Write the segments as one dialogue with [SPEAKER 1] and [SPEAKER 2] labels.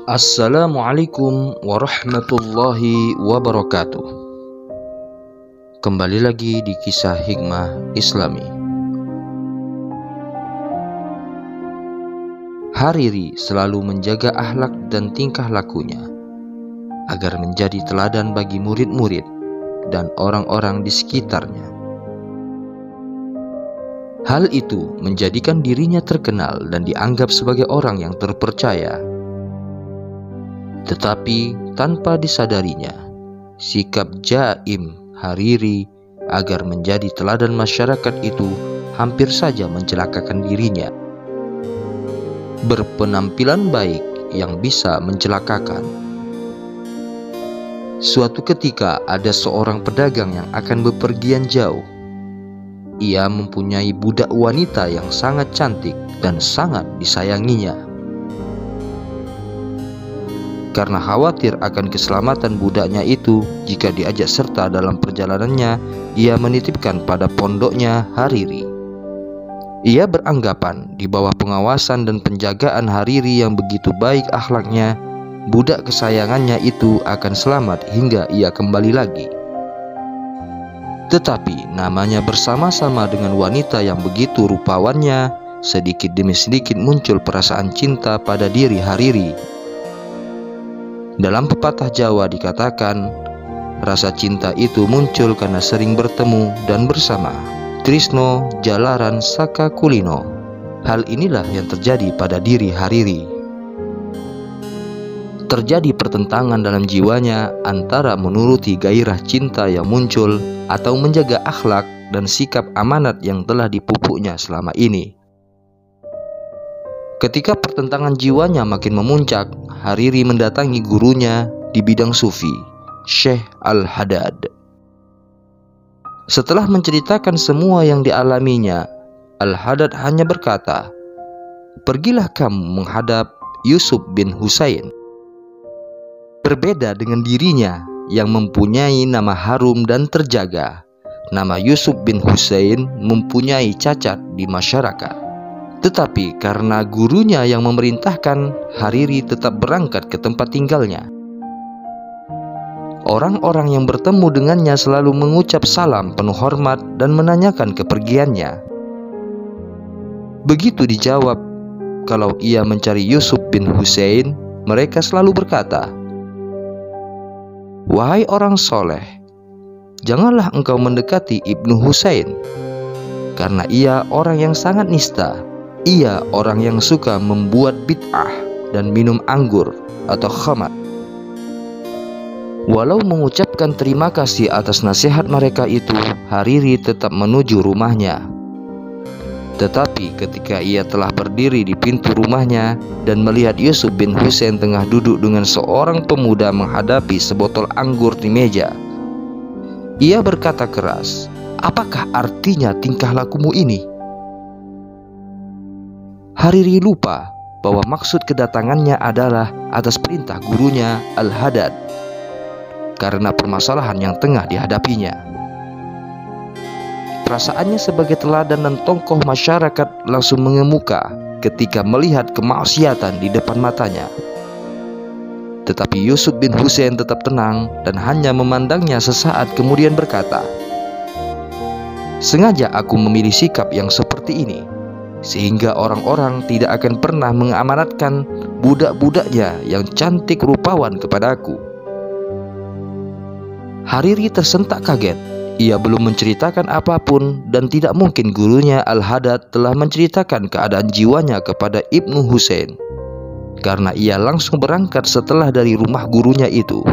[SPEAKER 1] Assalamualaikum warahmatullahi wabarakatuh. Kembali lagi di kisah hikmah Islami. Hariri selalu menjaga akhlak dan tingkah lakunya agar menjadi teladan bagi murid-murid dan orang-orang di sekitarnya. Hal itu menjadikan dirinya terkenal dan dianggap sebagai orang yang terpercaya. Tetapi tanpa disadarinya, sikap jaim Hariri agar menjadi teladan masyarakat itu hampir saja mencelakakan dirinya. Berpenampilan baik yang bisa mencelakakan. Suatu ketika ada seorang pedagang yang akan bepergian jauh. Ia mempunyai budak wanita yang sangat cantik dan sangat disayanginya. Karena khawatir akan keselamatan budaknya itu jika diajak serta dalam perjalanannya, ia menitipkan pada pondoknya Hariri. Ia beranggapan di bawah pengawasan dan penjagaan Hariri yang begitu baik akhlaknya, budak kesayangannya itu akan selamat hingga ia kembali lagi. Tetapi namanya bersama-sama dengan wanita yang begitu rupawannya, sedikit demi sedikit muncul perasaan cinta pada diri Hariri. Dalam pepatah Jawa dikatakan, rasa cinta itu muncul karena sering bertemu dan bersama. Trisno jalaran saka kulino. Hal inilah yang terjadi pada diri Hariri. Terjadi pertentangan dalam jiwanya antara menuruti gairah cinta yang muncul atau menjaga akhlak dan sikap amanat yang telah dipupuknya selama ini. Ketika pertentangan jiwanya makin memuncak, Hariri mendatangi gurunya di bidang sufi, Syekh Al-Haddad. Setelah menceritakan semua yang dialaminya, Al-Haddad hanya berkata, "Pergilah kamu menghadap Yusuf bin Husain." Berbeda dengan dirinya yang mempunyai nama harum dan terjaga, nama Yusuf bin Husain mempunyai cacat di masyarakat. Tetapi karena gurunya yang memerintahkan, Hariri tetap berangkat ke tempat tinggalnya. Orang-orang yang bertemu dengannya selalu mengucap salam penuh hormat dan menanyakan kepergiannya. Begitu dijawab kalau ia mencari Yusuf bin Husain, mereka selalu berkata, "Wahai orang soleh, janganlah engkau mendekati Ibnu Husain, karena ia orang yang sangat nista. Ia orang yang suka membuat bid'ah dan minum anggur atau khamar." Walau mengucapkan terima kasih atas nasihat mereka itu, Hariri tetap menuju rumahnya. Tetapi ketika ia telah berdiri di pintu rumahnya dan melihat Yusuf bin Husain tengah duduk dengan seorang pemuda menghadapi sebotol anggur di meja, ia berkata keras, "Apakah artinya tingkah lakumu ini?" Hariri lupa bahwa maksud kedatangannya adalah atas perintah gurunya Al-Haddad karena permasalahan yang tengah dihadapinya. Perasaannya sebagai teladan dan tokoh masyarakat langsung mengemuka ketika melihat kemaksiatan di depan matanya. Tetapi Yusuf bin Husain tetap tenang dan hanya memandangnya sesaat kemudian berkata, "Sengaja aku memilih sikap yang seperti ini, sehingga orang-orang tidak akan pernah mengamanatkan budak-budaknya yang cantik rupawan kepadaku." Hariri tersentak kaget. Ia belum menceritakan apapun dan tidak mungkin gurunya Al-Haddad telah menceritakan keadaan jiwanya kepada Ibnu Husain, karena ia langsung berangkat setelah dari rumah gurunya itu.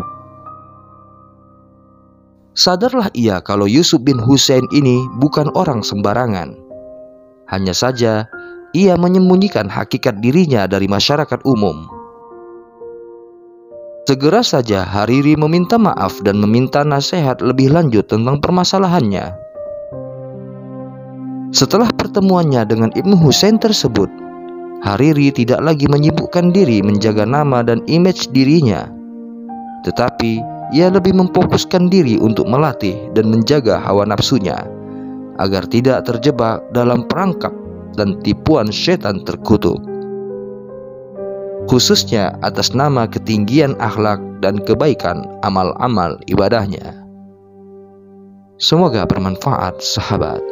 [SPEAKER 1] Sadarlah ia kalau Yusuf bin Husain ini bukan orang sembarangan. Hanya saja ia menyembunyikan hakikat dirinya dari masyarakat umum. Segera saja Hariri meminta maaf dan meminta nasihat lebih lanjut tentang permasalahannya. Setelah pertemuannya dengan Ibnu Husain tersebut, Hariri tidak lagi menyibukkan diri menjaga nama dan image dirinya, tetapi ia lebih memfokuskan diri untuk melatih dan menjaga hawa nafsunya agar tidak terjebak dalam perangkap dan tipuan setan terkutuk. khususnya atas nama ketinggian akhlak dan kebaikan amal-amal ibadahnya. Semoga bermanfaat, sahabat.